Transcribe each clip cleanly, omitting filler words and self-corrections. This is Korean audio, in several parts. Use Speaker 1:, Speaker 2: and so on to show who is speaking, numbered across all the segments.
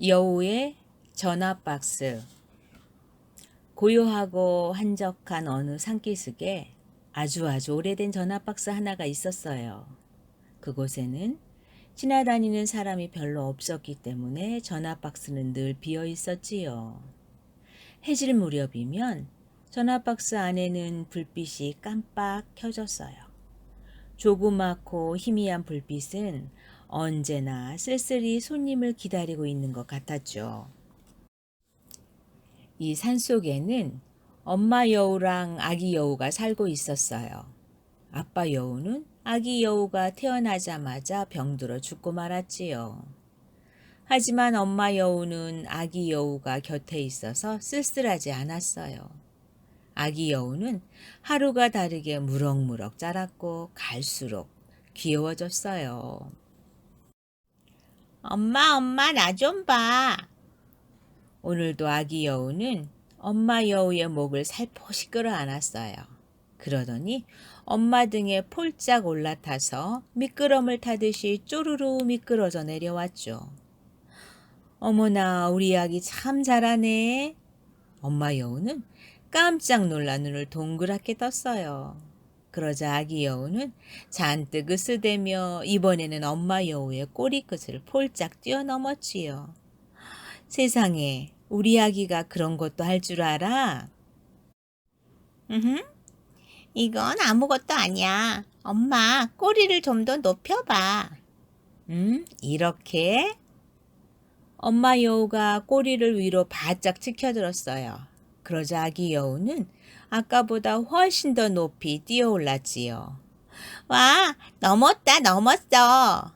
Speaker 1: 여우의 전화박스. 고요하고 한적한 어느 산기슭에 아주 오래된 전화박스 하나가 있었어요. 그곳에는 지나다니는 사람이 별로 없었기 때문에 전화박스는 늘 비어 있었지요. 해질 무렵이면 전화박스 안에는 불빛이 깜빡 켜졌어요. 조그맣고 희미한 불빛은 언제나 쓸쓸히 손님을 기다리고 있는 것 같았죠. 이 산속에는 엄마 여우랑 아기 여우가 살고 있었어요. 아빠 여우는 아기 여우가 태어나자마자 병들어 죽고 말았지요. 하지만 엄마 여우는 아기 여우가 곁에 있어서 쓸쓸하지 않았어요. 아기 여우는 하루가 다르게 무럭무럭 자랐고 갈수록 귀여워졌어요. 엄마, 나 좀 봐. 오늘도 아기 여우는 엄마 여우의 목을 살포시 끌어안았어요. 그러더니 엄마 등에 폴짝 올라타서 미끄럼을 타듯이 쪼르르 미끄러져 내려왔죠. 어머나, 우리 아기 참 잘하네. 엄마 여우는 깜짝 놀라 눈을 동그랗게 떴어요. 그러자 아기 여우는 잔뜩 으스대며 이번에는 엄마 여우의 꼬리끝을 폴짝 뛰어넘었지요. 세상에, 우리 아기가 그런 것도 할 줄 알아? 이건 아무것도 아니야. 엄마, 꼬리를 좀 더 높여봐. 이렇게? 엄마 여우가 꼬리를 위로 바짝 치켜들었어요. 그러자 아기 여우는 아까보다 훨씬 더 높이 뛰어올랐지요. 와, 넘었어.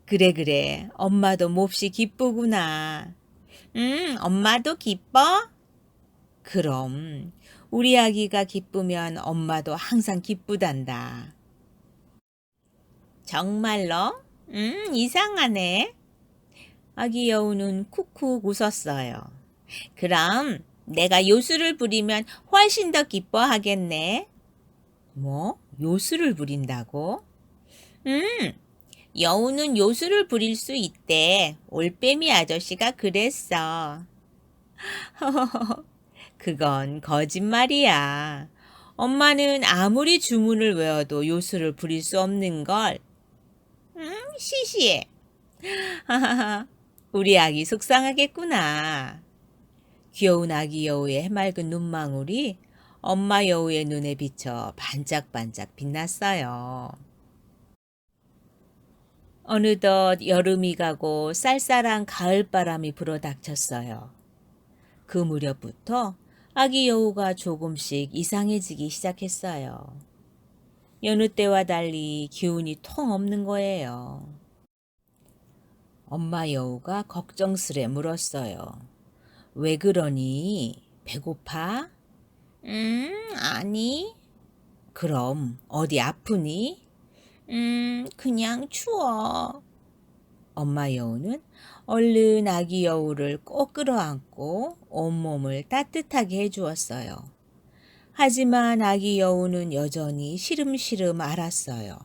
Speaker 1: 그래. 엄마도 몹시 기쁘구나. 엄마도 기뻐? 그럼 우리 아기가 기쁘면 엄마도 항상 기쁘단다. 정말로? 이상하네. 아기 여우는 쿡쿡 웃었어요. 그럼 내가 요술을 부리면 훨씬 더 기뻐하겠네. 뭐? 요술을 부린다고? 여우는 요술을 부릴 수 있대. 올빼미 아저씨가 그랬어. 그건 거짓말이야. 엄마는 아무리 주문을 외워도 요술을 부릴 수 없는 걸. 시시해. 우리 아기 속상하겠구나. 귀여운 아기 여우의 해맑은 눈망울이 엄마 여우의 눈에 비쳐 반짝반짝 빛났어요. 어느덧 여름이 가고 쌀쌀한 가을바람이 불어닥쳤어요. 그 무렵부터 아기 여우가 조금씩 이상해지기 시작했어요. 여느 때와 달리 기운이 통 없는 거예요. 엄마 여우가 걱정스레 물었어요. 왜 그러니? 배고파? 아니. 그럼 어디 아프니? 그냥 추워. 엄마 여우는 얼른 아기 여우를 꼭 끌어안고 온몸을 따뜻하게 해주었어요. 하지만 아기 여우는 여전히 시름시름 앓았어요.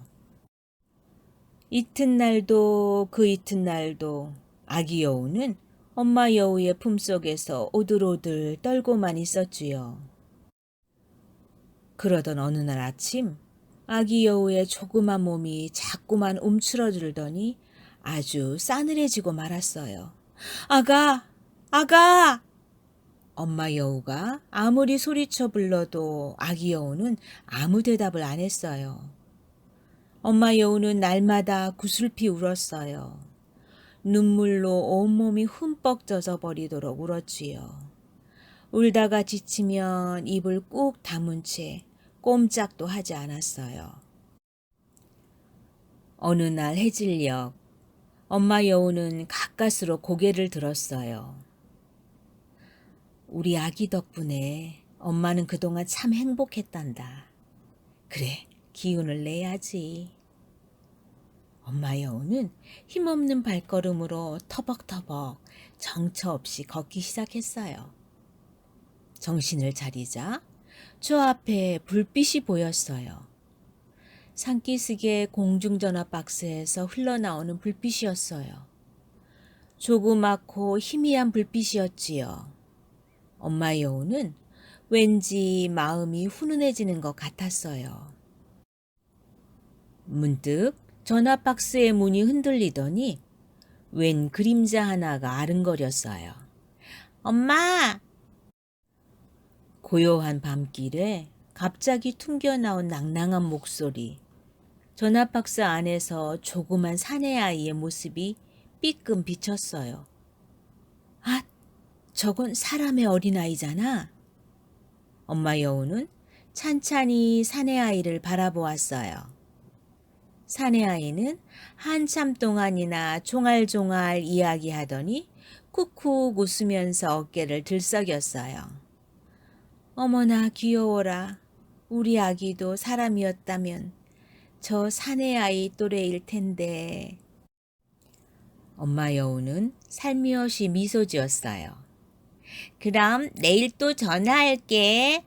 Speaker 1: 이튿날도 그 이튿날도 아기 여우는 엄마 여우의 품속에서 오들오들 떨고만 있었지요. 그러던 어느 날 아침 아기 여우의 조그만 몸이 자꾸만 움츠러들더니 아주 싸늘해지고 말았어요. 아가! 엄마 여우가 아무리 소리쳐 불러도 아기 여우는 아무 대답을 안 했어요. 엄마 여우는 날마다 구슬피 울었어요. 눈물로 온몸이 흠뻑 젖어버리도록 울었지요. 울다가 지치면 입을 꾹 다문 채 꼼짝도 하지 않았어요. 어느 날 해질녘 엄마 여우는 가까스로 고개를 들었어요. 우리 아기 덕분에 엄마는 그동안 참 행복했단다. 그래, 기운을 내야지. 엄마 여우는 힘없는 발걸음으로 터벅터벅 정처 없이 걷기 시작했어요. 정신을 차리자 저 앞에 불빛이 보였어요. 산기슭의 공중전화 박스에서 흘러나오는 불빛이었어요. 조그맣고 희미한 불빛이었지요. 엄마 여우는 왠지 마음이 훈훈해지는 것 같았어요. 문득 전화 박스의 문이 흔들리더니 웬 그림자 하나가 아른거렸어요. 엄마! 고요한 밤길에 갑자기 퉁겨나온 낭낭한 목소리. 전화 박스 안에서 조그만 사내아이의 모습이 삐끔 비쳤어요. 아, 저건 사람의 어린아이잖아. 엄마 여우는 찬찬히 사내아이를 바라보았어요. 사내아이는 한참 동안이나 종알종알 이야기하더니 쿡쿡 웃으면서 어깨를 들썩였어요. 어머나 귀여워라. 우리 아기도 사람이었다면 저 사내아이 또래일 텐데. 엄마 여우는 살며시 미소 지었어요. 그럼 내일 또 전화할게.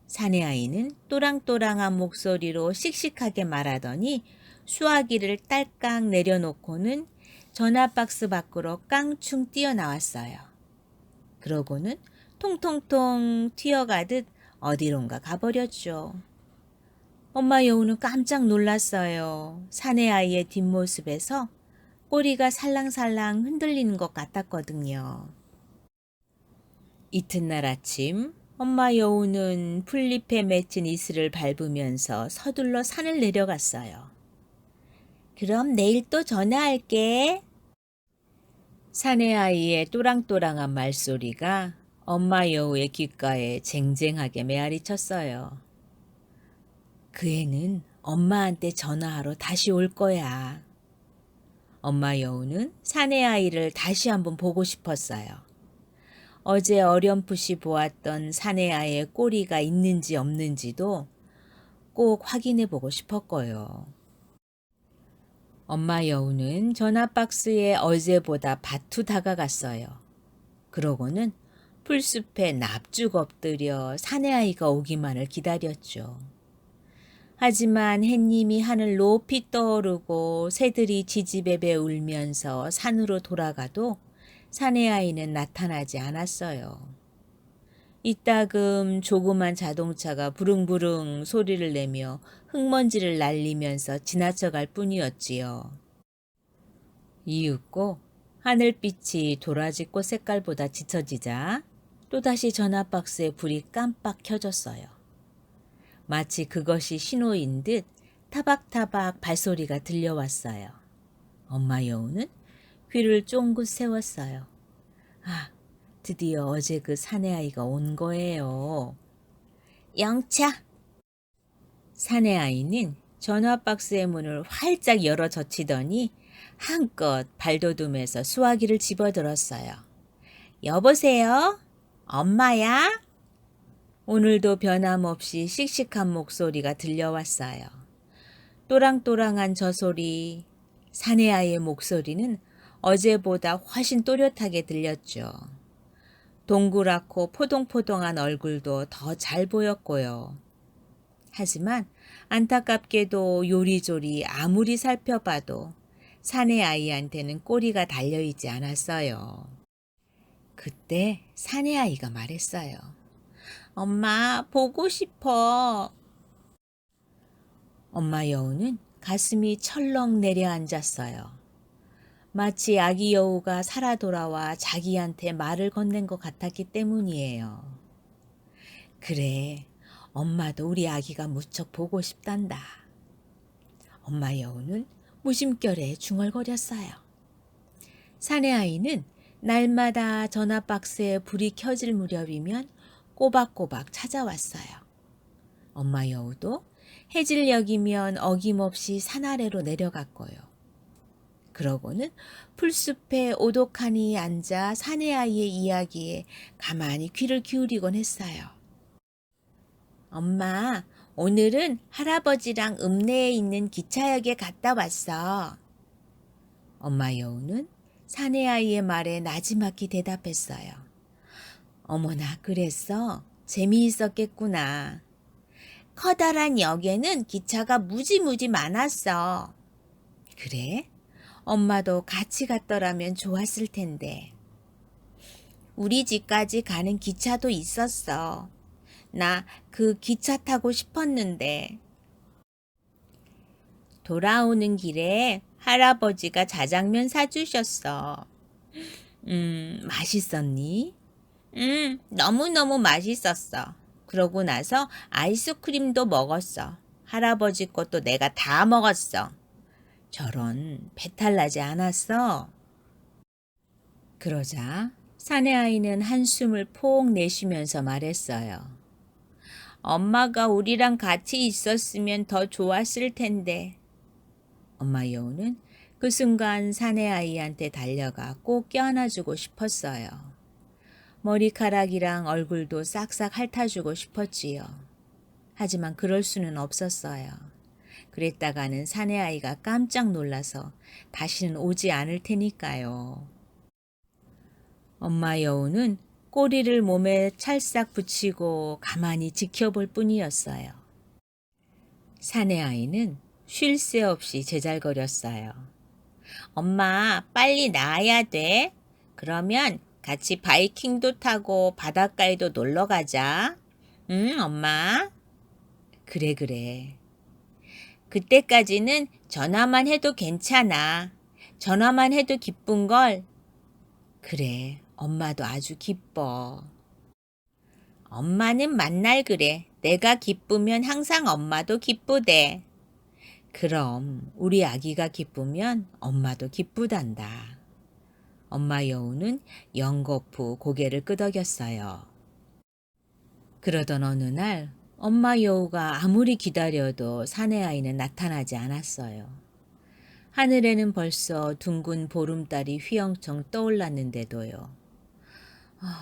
Speaker 1: 사내아이는 또랑또랑한 목소리로 씩씩하게 말하더니 수화기를 딸깍 내려놓고는 전화박스 밖으로 깡충 뛰어나왔어요. 그러고는 통통통 튀어가듯 어디론가 가버렸죠. 엄마 여우는 깜짝 놀랐어요. 사내아이의 뒷모습에서 꼬리가 살랑살랑 흔들리는 것 같았거든요. 이튿날 아침 엄마 여우는 풀잎에 맺힌 이슬을 밟으면서 서둘러 산을 내려갔어요. 그럼 내일 또 전화할게. 사내아이의 또랑또랑한 말소리가 엄마 여우의 귓가에 쟁쟁하게 메아리 쳤어요. 그 애는 엄마한테 전화하러 다시 올 거야. 엄마 여우는 사내아이를 다시 한번 보고 싶었어요. 어제 어렴풋이 보았던 사내아이의 꼬리가 있는지 없는지도 꼭 확인해 보고 싶었고요. 엄마 여우는 전화박스에 어제보다 바투 다가갔어요. 그러고는 풀숲에 납죽 엎드려 사내아이가 오기만을 기다렸죠. 하지만 햇님이 하늘 높이 떠오르고 새들이 지지배배 울면서 산으로 돌아가도 사내아이는 나타나지 않았어요. 이따금 조그만 자동차가 부릉부릉 소리를 내며 흙먼지를 날리면서 지나쳐갈 뿐이었지요. 이윽고 하늘빛이 도라지꽃 색깔보다 짙어지자 또다시 전화박스의 불이 깜빡 켜졌어요. 마치 그것이 신호인 듯 타박타박 발소리가 들려왔어요. 엄마 여우는 귀를 쫑긋 세웠어요. 아, 드디어 어제 그 사내아이가 온 거예요. 영차! 사내아이는 전화박스의 문을 활짝 열어 젖히더니 한껏 발돋움해서 수화기를 집어들었어요. 여보세요? 엄마야? 오늘도 변함없이 씩씩한 목소리가 들려왔어요. 또랑또랑한 저 소리, 사내아이의 목소리는 어제보다 훨씬 또렷하게 들렸죠. 동그랗고 포동포동한 얼굴도 더 잘 보였고요. 하지만 안타깝게도 요리조리 아무리 살펴봐도 사내아이한테는 꼬리가 달려있지 않았어요. 그때 사내아이가 말했어요. 엄마, 보고 싶어. 엄마 여우는 가슴이 철렁 내려앉았어요. 마치 아기 여우가 살아 돌아와 자기한테 말을 건넨 것 같았기 때문이에요. 그래, 엄마도 우리 아기가 무척 보고 싶단다. 엄마 여우는 무심결에 중얼거렸어요. 사내아이는 날마다 전화박스에 불이 켜질 무렵이면 꼬박꼬박 찾아왔어요. 엄마 여우도 해질녘이면 어김없이 산 아래로 내려갔고요. 그러고는 풀숲에 오독하니 앉아 사내아이의 이야기에 가만히 귀를 기울이곤 했어요. 엄마, 오늘은 할아버지랑 읍내에 있는 기차역에 갔다 왔어. 엄마 여우는 사내아이의 말에 나지막히 대답했어요. 어머나, 그랬어? 재미있었겠구나. 커다란 역에는 기차가 무지무지 많았어. 그래? 엄마도 같이 갔더라면 좋았을 텐데. 우리 집까지 가는 기차도 있었어. 나 그 기차 타고 싶었는데. 돌아오는 길에 할아버지가 자장면 사주셨어. 맛있었니? 너무너무 맛있었어. 그러고 나서 아이스크림도 먹었어. 할아버지 것도 내가 다 먹었어. 저런, 배탈 나지 않았어? 그러자 사내아이는 한숨을 폭 내쉬면서 말했어요. 엄마가 우리랑 같이 있었으면 더 좋았을 텐데. 엄마 여우는 그 순간 사내아이한테 달려가 꼭 껴안아주고 싶었어요. 머리카락이랑 얼굴도 싹싹 핥아주고 싶었지요. 하지만 그럴 수는 없었어요. 그랬다가는 사내아이가 깜짝 놀라서 다시는 오지 않을 테니까요. 엄마 여우는 꼬리를 몸에 찰싹 붙이고 가만히 지켜볼 뿐이었어요. 사내아이는 쉴 새 없이 제잘거렸어요. 엄마, 빨리 나와야 돼. 그러면 같이 바이킹도 타고 바닷가에도 놀러 가자. 응, 엄마? 그래. 그때까지는 전화만 해도 괜찮아. 전화만 해도 기쁜 걸. 그래, 엄마도 아주 기뻐. 엄마는 만날 그래. 내가 기쁘면 항상 엄마도 기쁘대. 그럼 우리 아기가 기쁘면 엄마도 기쁘단다. 엄마 여우는 연거푸 고개를 끄덕였어요. 그러던 어느 날 엄마 여우가 아무리 기다려도 사내아이는 나타나지 않았어요. 하늘에는 벌써 둥근 보름달이 휘영청 떠올랐는데도요.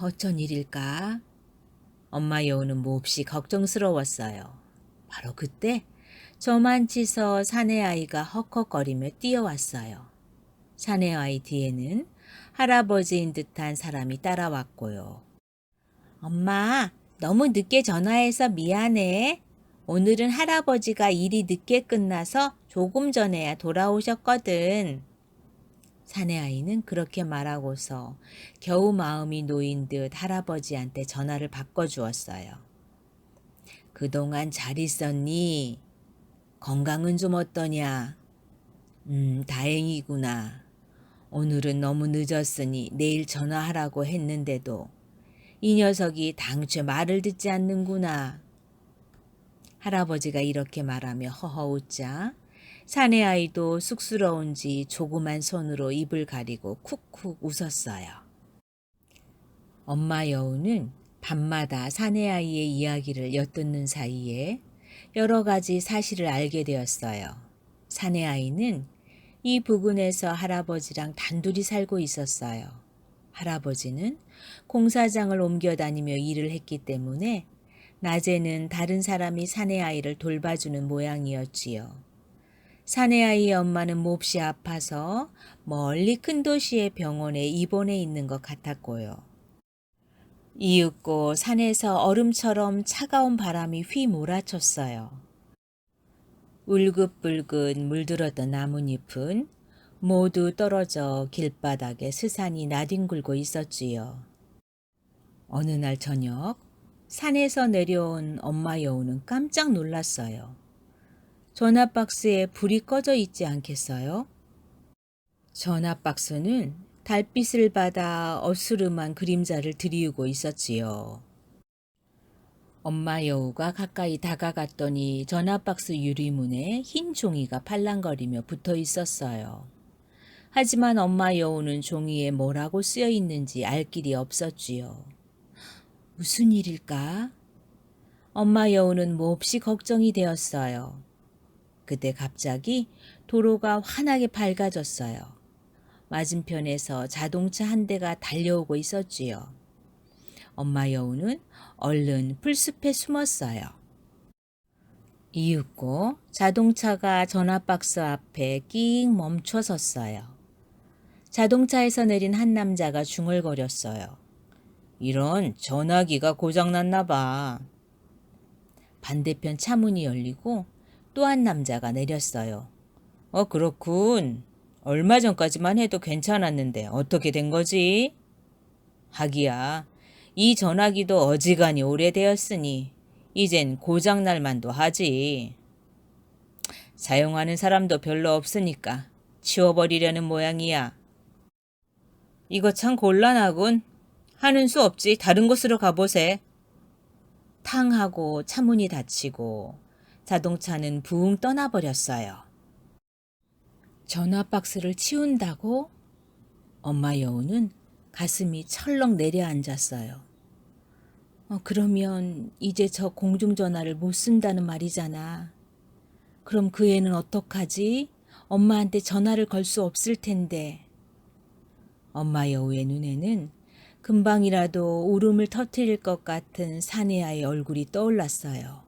Speaker 1: 어쩐 일일까? 엄마 여우는 몹시 걱정스러웠어요. 바로 그때 저만치서 사내아이가 헉헉거리며 뛰어왔어요. 사내아이 뒤에는 할아버지인 듯한 사람이 따라왔고요. 엄마, 너무 늦게 전화해서 미안해. 오늘은 할아버지가 일이 늦게 끝나서 조금 전에야 돌아오셨거든. 사내아이는 그렇게 말하고서 겨우 마음이 놓인 듯 할아버지한테 전화를 바꿔주었어요. 그동안 잘 있었니? 건강은 좀 어떠냐? 다행이구나. 오늘은 너무 늦었으니 내일 전화하라고 했는데도 이 녀석이 당최 말을 듣지 않는구나. 할아버지가 이렇게 말하며 허허 웃자 사내아이도 쑥스러운지 조그만 손으로 입을 가리고 쿡쿡 웃었어요. 엄마 여우는 밤마다 사내아이의 이야기를 엿듣는 사이에 여러 가지 사실을 알게 되었어요. 사내아이는 이 부근에서 할아버지랑 단둘이 살고 있었어요. 할아버지는 공사장을 옮겨 다니며 일을 했기 때문에 낮에는 다른 사람이 사내아이를 돌봐주는 모양이었지요. 사내아이의 엄마는 몹시 아파서 멀리 큰 도시의 병원에 입원해 있는 것 같았고요. 이윽고 산에서 얼음처럼 차가운 바람이 휘몰아쳤어요. 울긋불긋 물들었던 나뭇잎은 모두 떨어져 길바닥에 스산이 나뒹굴고 있었지요. 어느 날 저녁 산에서 내려온 엄마 여우는 깜짝 놀랐어요. 전화박스에 불이 꺼져 있지 않겠어요? 전화박스는 달빛을 받아 어스름한 그림자를 드리우고 있었지요. 엄마 여우가 가까이 다가갔더니 전화박스 유리문에 흰 종이가 팔랑거리며 붙어 있었어요. 하지만 엄마 여우는 종이에 뭐라고 쓰여 있는지 알 길이 없었지요. 무슨 일일까? 엄마 여우는 몹시 걱정이 되었어요. 그때 갑자기 도로가 환하게 밝아졌어요. 맞은편에서 자동차 한 대가 달려오고 있었지요. 엄마 여우는 얼른 풀숲에 숨었어요. 이윽고 자동차가 전화박스 앞에 끽 멈춰 섰어요. 자동차에서 내린 한 남자가 중얼거렸어요. 이런 전화기가 고장났나 봐. 반대편 차문이 열리고 또 한 남자가 내렸어요. 그렇군. 얼마 전까지만 해도 괜찮았는데 어떻게 된 거지? 하기야, 이 전화기도 어지간히 오래되었으니 이젠 고장날 만도 하지. 사용하는 사람도 별로 없으니까 치워버리려는 모양이야. 이거 참 곤란하군. 하는 수 없지. 다른 곳으로 가보세. 탕 하고 차문이 닫히고 자동차는 부웅 떠나버렸어요. 전화 박스를 치운다고? 엄마 여우는 가슴이 철렁 내려앉았어요. 그러면 이제 저 공중전화를 못 쓴다는 말이잖아. 그럼 그 애는 어떡하지? 엄마한테 전화를 걸 수 없을 텐데. 엄마 여우의 눈에는 금방이라도 울음을 터뜨릴 것 같은 사내아의 얼굴이 떠올랐어요.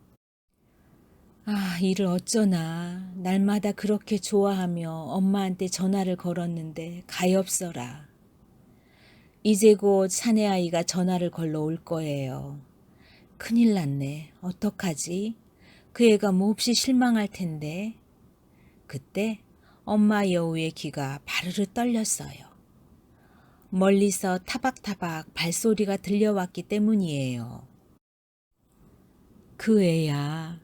Speaker 1: 이를 어쩌나. 날마다 그렇게 좋아하며 엄마한테 전화를 걸었는데 가엾어라. 이제 곧 사내아이가 전화를 걸러 올 거예요. 큰일 났네. 어떡하지? 그 애가 몹시 실망할 텐데. 그때 엄마 여우의 귀가 바르르 떨렸어요. 멀리서 타박타박 발소리가 들려왔기 때문이에요. 그 애야.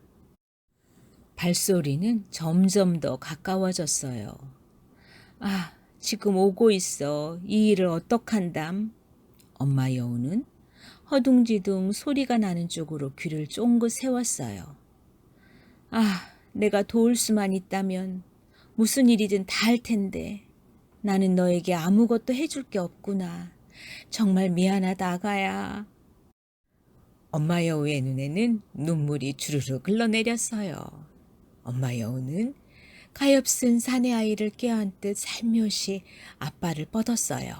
Speaker 1: 발소리는 점점 더 가까워졌어요. 지금 오고 있어. 이 일을 어떡한담? 엄마 여우는 허둥지둥 소리가 나는 쪽으로 귀를 쫑긋 세웠어요. 내가 도울 수만 있다면 무슨 일이든 다 할 텐데 나는 너에게 아무것도 해줄 게 없구나. 정말 미안하다 아가야. 엄마 여우의 눈에는 눈물이 주르륵 흘러내렸어요. 엄마 여우는 가엾은 사내 아이를 껴안듯 살며시 아빠를 뻗었어요.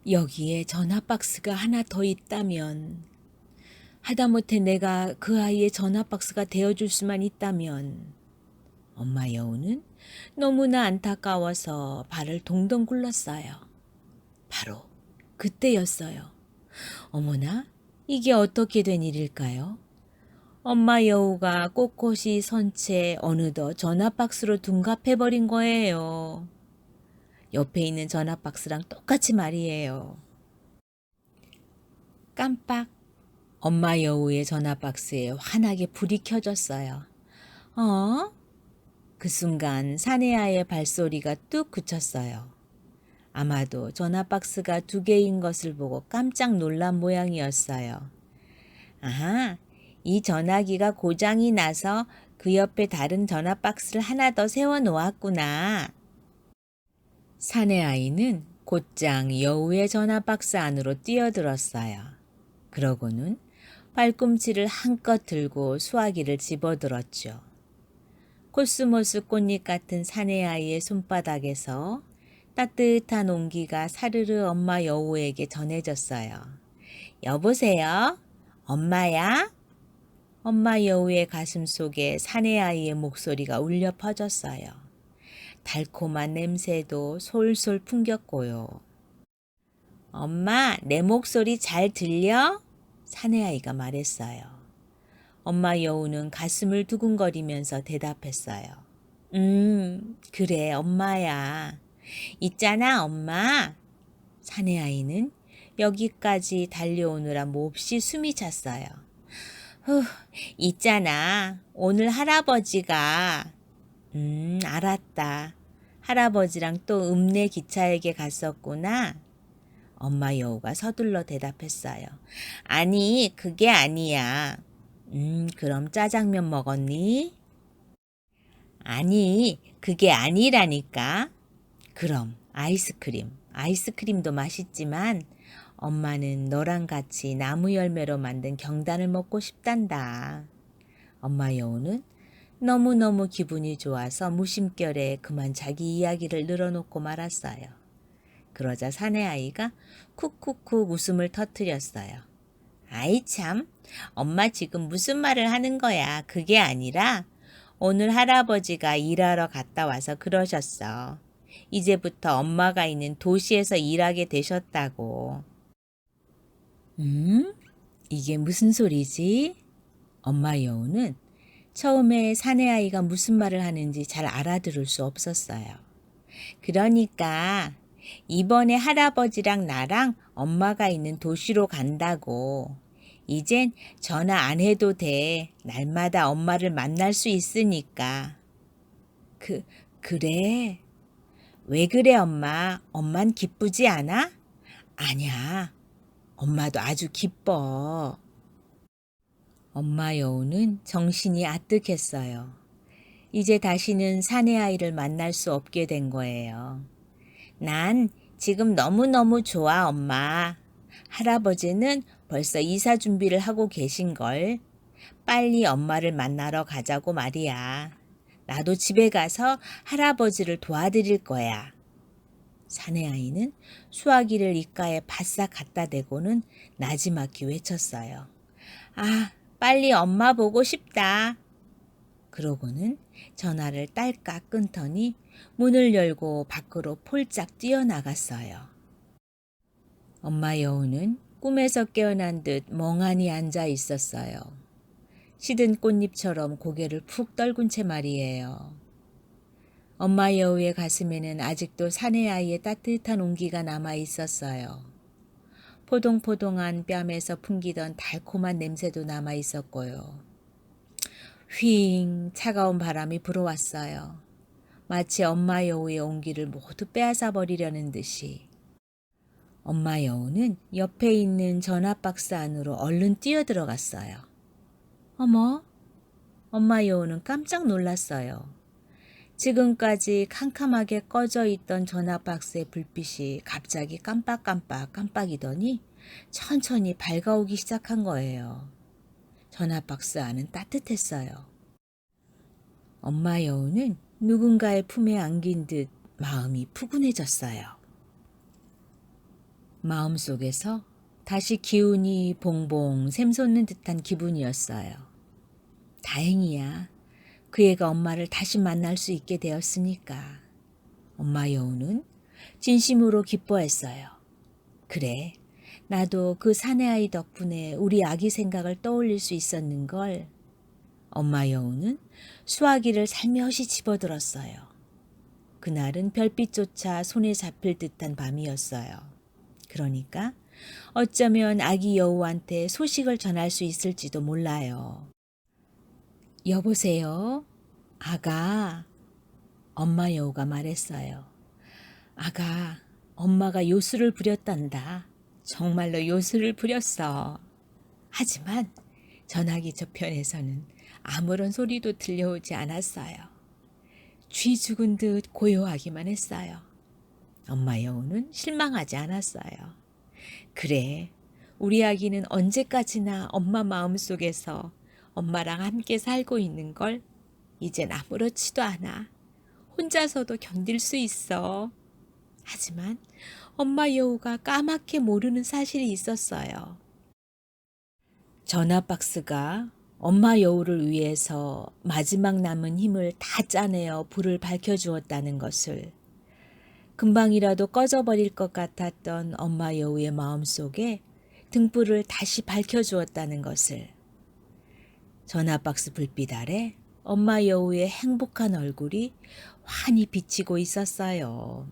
Speaker 1: 여기에 전화 박스가 하나 더 있다면, 하다못해 내가 그 아이의 전화 박스가 되어줄 수만 있다면. 엄마 여우는 너무나 안타까워서 발을 동동 굴렀어요. 바로 그때였어요. 어머나, 이게 어떻게 된 일일까요? 엄마 여우가 꼿꼿이 선 채 어느덧 전화박스로 둔갑해버린 거예요. 옆에 있는 전화박스랑 똑같이 말이에요. 깜빡. 엄마 여우의 전화박스에 환하게 불이 켜졌어요. 그 순간 사내아의 발소리가 뚝 그쳤어요. 아마도 전화박스가 2개인 것을 보고 깜짝 놀란 모양이었어요. 이 전화기가 고장이 나서 그 옆에 다른 전화박스를 하나 더 세워놓았구나. 사내아이는 곧장 여우의 전화박스 안으로 뛰어들었어요. 그러고는 발꿈치를 한껏 들고 수화기를 집어들었죠. 코스모스 꽃잎 같은 사내아이의 손바닥에서 따뜻한 온기가 사르르 엄마 여우에게 전해졌어요. 여보세요? 엄마야? 엄마 여우의 가슴 속에 사내아이의 목소리가 울려 퍼졌어요. 달콤한 냄새도 솔솔 풍겼고요. 엄마, 내 목소리 잘 들려? 사내아이가 말했어요. 엄마 여우는 가슴을 두근거리면서 대답했어요. 그래, 엄마야. 있잖아, 엄마. 사내아이는 여기까지 달려오느라 몹시 숨이 찼어요. 있잖아. 오늘 할아버지가. 알았다. 할아버지랑 또 읍내 기차역에 갔었구나. 엄마 여우가 서둘러 대답했어요. 아니, 그게 아니야. 그럼 짜장면 먹었니? 아니, 그게 아니라니까. 그럼 아이스크림. 아이스크림도 맛있지만 엄마는 너랑 같이 나무 열매로 만든 경단을 먹고 싶단다. 엄마 여우는 너무너무 기분이 좋아서 무심결에 그만 자기 이야기를 늘어놓고 말았어요. 그러자 사내아이가 쿡쿡쿡 웃음을 터뜨렸어요. 아이 참, 엄마 지금 무슨 말을 하는 거야. 그게 아니라 오늘 할아버지가 일하러 갔다 와서 그러셨어. 이제부터 엄마가 있는 도시에서 일하게 되셨다고. 이게 무슨 소리지? 엄마 여우는 처음에 사내아이가 무슨 말을 하는지 잘 알아들을 수 없었어요. 그러니까 이번에 할아버지랑 나랑 엄마가 있는 도시로 간다고. 이젠 전화 안 해도 돼. 날마다 엄마를 만날 수 있으니까. 그, 그래. 왜 그래, 엄마? 엄만 기쁘지 않아? 아니야. 엄마도 아주 기뻐. 엄마 여우는 정신이 아득했어요. 이제 다시는 사내 아이를 만날 수 없게 된 거예요. 난 지금 너무너무 좋아, 엄마. 할아버지는 벌써 이사 준비를 하고 계신걸. 빨리 엄마를 만나러 가자고 말이야. 나도 집에 가서 할아버지를 도와드릴 거야. 사내아이는 수화기를 입가에 바싹 갖다 대고는 나지막히 외쳤어요. 아, 빨리 엄마 보고 싶다. 그러고는 전화를 딸깍 끊더니 문을 열고 밖으로 폴짝 뛰어나갔어요. 엄마 여우는 꿈에서 깨어난 듯 멍하니 앉아 있었어요. 시든 꽃잎처럼 고개를 푹 떨군 채 말이에요. 엄마 여우의 가슴에는 아직도 사내 아이의 따뜻한 온기가 남아 있었어요. 포동포동한 뺨에서 풍기던 달콤한 냄새도 남아 있었고요. 휘잉 차가운 바람이 불어왔어요. 마치 엄마 여우의 온기를 모두 빼앗아 버리려는 듯이. 엄마 여우는 옆에 있는 전화박스 안으로 얼른 뛰어들어갔어요. 어머, 엄마 여우는 깜짝 놀랐어요. 지금까지 캄캄하게 꺼져 있던 전화박스의 불빛이 갑자기 깜빡이더니 천천히 밝아오기 시작한 거예요. 전화박스 안은 따뜻했어요. 엄마 여우는 누군가의 품에 안긴 듯 마음이 푸근해졌어요. 마음속에서 다시 기운이 봉봉 샘솟는 듯한 기분이었어요. 다행이야. 그 애가 엄마를 다시 만날 수 있게 되었으니까. 엄마 여우는 진심으로 기뻐했어요. 그래, 나도 그 사내아이 덕분에 우리 아기 생각을 떠올릴 수 있었는걸. 엄마 여우는 수화기를 살며시 집어들었어요. 그날은 별빛조차 손에 잡힐 듯한 밤이었어요. 그러니까 어쩌면 아기 여우한테 소식을 전할 수 있을지도 몰라요. 여보세요? 아가, 엄마 여우가 말했어요. 아가, 엄마가 요술을 부렸단다. 정말로 요술을 부렸어. 하지만 전화기 저편에서는 아무런 소리도 들려오지 않았어요. 쥐 죽은 듯 고요하기만 했어요. 엄마 여우는 실망하지 않았어요. 그래, 우리 아기는 언제까지나 엄마 마음속에서 엄마랑 함께 살고 있는 걸 이젠 아무렇지도 않아. 혼자서도 견딜 수 있어. 하지만 엄마 여우가 까맣게 모르는 사실이 있었어요. 전화박스가 엄마 여우를 위해서 마지막 남은 힘을 다 짜내어 불을 밝혀주었다는 것을, 금방이라도 꺼져버릴 것 같았던 엄마 여우의 마음속에 등불을 다시 밝혀주었다는 것을, 전화박스 불빛 아래 엄마 여우의 행복한 얼굴이 환히 비치고 있었어요.